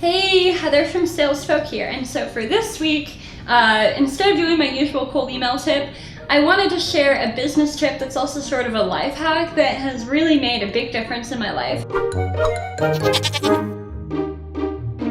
Hey, Heather from SalesFolk here, and so for this week, instead of doing my usual cold email tip, I wanted to share a business tip that's also sort of a life hack that has really made a big difference in my life.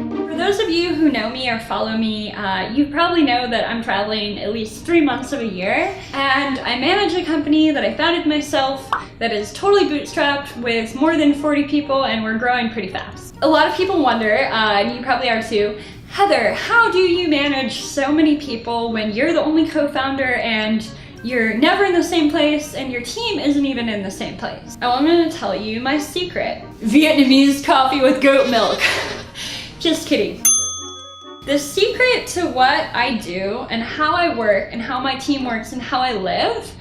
For those of you who know me or follow me, you probably know that I'm traveling at least 3 months of a year, and I manage a company that I founded myself that is totally bootstrapped with more than 40 people, and we're growing pretty fast. A lot of people wonder, and you probably are too, Heather, how do you manage so many people when you're the only co-founder and you're never in the same place and your team isn't even in the same place? Oh, I'm gonna tell you my secret. Vietnamese coffee with goat milk. Just kidding. The secret to what I do and how I work and how my team works and how I live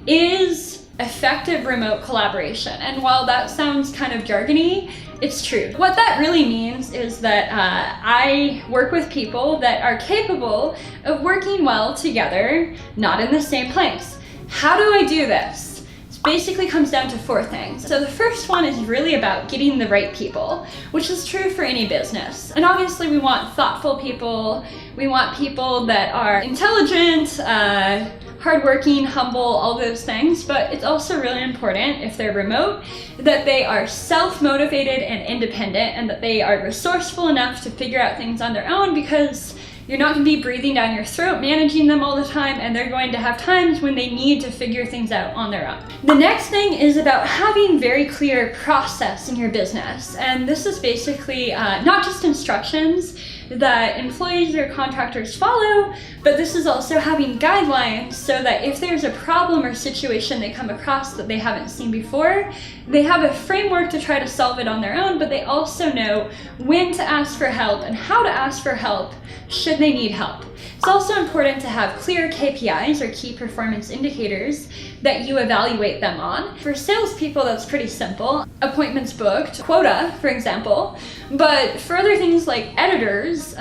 is effective remote collaboration. And while that sounds kind of jargony, it's true. What that really means is that I work with people that are capable of working well together, not in the same place. How do I do this? It basically comes down to 4 things. So the first one is really about getting the right people, which is true for any business. And obviously we want thoughtful people, we want people that are intelligent, hardworking, humble, all those things, but it's also really important if they're remote that they are self-motivated and independent and that they are resourceful enough to figure out things on their own, because you're not going to be breathing down your throat managing them all the time, and they're going to have times when they need to figure things out on their own. The next thing is about having very clear process in your business, and this is basically not just instructions that employees or contractors follow, but this is also having guidelines so that if there's a problem or situation they come across that they haven't seen before, they have a framework to try to solve it on their own, but they also know when to ask for help and how to ask for help should they need help. It's also important to have clear KPIs, or key performance indicators, that you evaluate them on. For salespeople, that's pretty simple. Appointments booked, quota, for example. But for other things like editors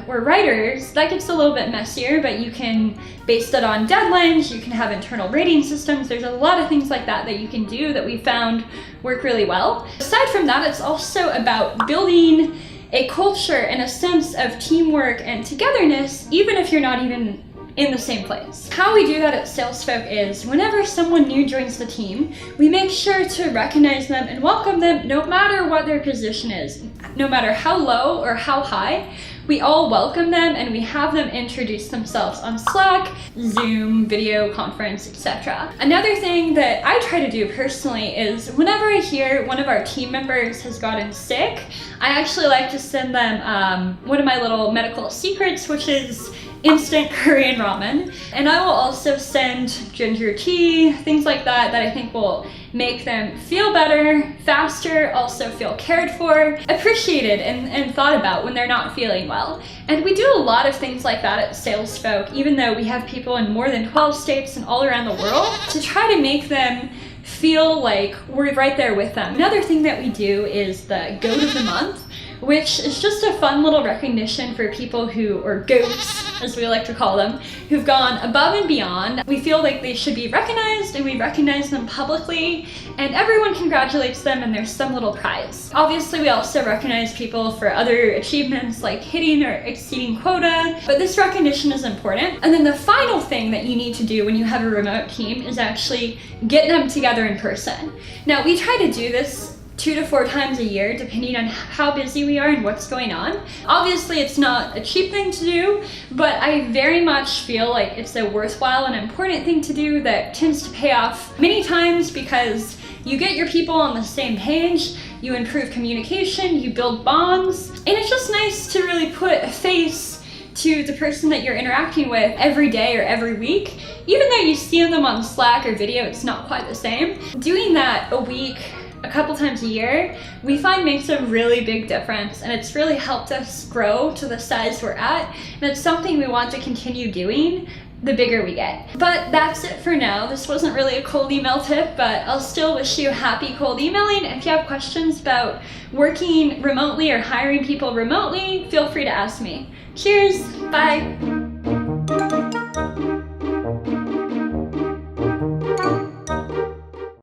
or writers, that gets a little bit messier, but you can base that on deadlines, you can have internal rating systems. There's a lot of things like that that you can do that we found work really well. Aside from that, it's also about building a culture and a sense of teamwork and togetherness, even if you're not even in the same place. How we do that at SalesFolk is whenever someone new joins the team, we make sure to recognize them and welcome them no matter what their position is. No matter how low or how high, we all welcome them and we have them introduce themselves on Slack, Zoom, video conference, etc. Another thing that I try to do personally is whenever I hear one of our team members has gotten sick, I actually like to send them one of my little medical secrets, which is instant Korean ramen. And I will also send ginger tea, things like that I think will make them feel better, faster, also feel cared for, appreciated, and thought about when they're not feeling well. And we do a lot of things like that at SalesFolk, even though we have people in more than 12 states and all around the world, to try to make them feel like we're right there with them. Another thing that we do is the Goat of the Month, which is just a fun little recognition for people who, or goats, as we like to call them, who've gone above and beyond. We feel like they should be recognized, and we recognize them publicly, and everyone congratulates them, and there's some little prize. Obviously, we also recognize people for other achievements like hitting or exceeding quota, but this recognition is important. And then the final thing that you need to do when you have a remote team is actually get them together in person. Now, we try to do this 2 to 4 times a year, depending on how busy we are and what's going on. Obviously, it's not a cheap thing to do, but I very much feel like it's a worthwhile and important thing to do that tends to pay off many times, because you get your people on the same page, you improve communication, you build bonds, and it's just nice to really put a face to the person that you're interacting with every day or every week. Even though you see them on Slack or video, it's not quite the same. Doing that a week, a couple times a year, we find makes a really big difference, and it's really helped us grow to the size we're at, and it's something we want to continue doing the bigger we get. But that's it for now. This wasn't really a cold email tip, but I'll still wish you happy cold emailing. If you have questions about working remotely or hiring people remotely, feel free to ask me. Cheers, bye.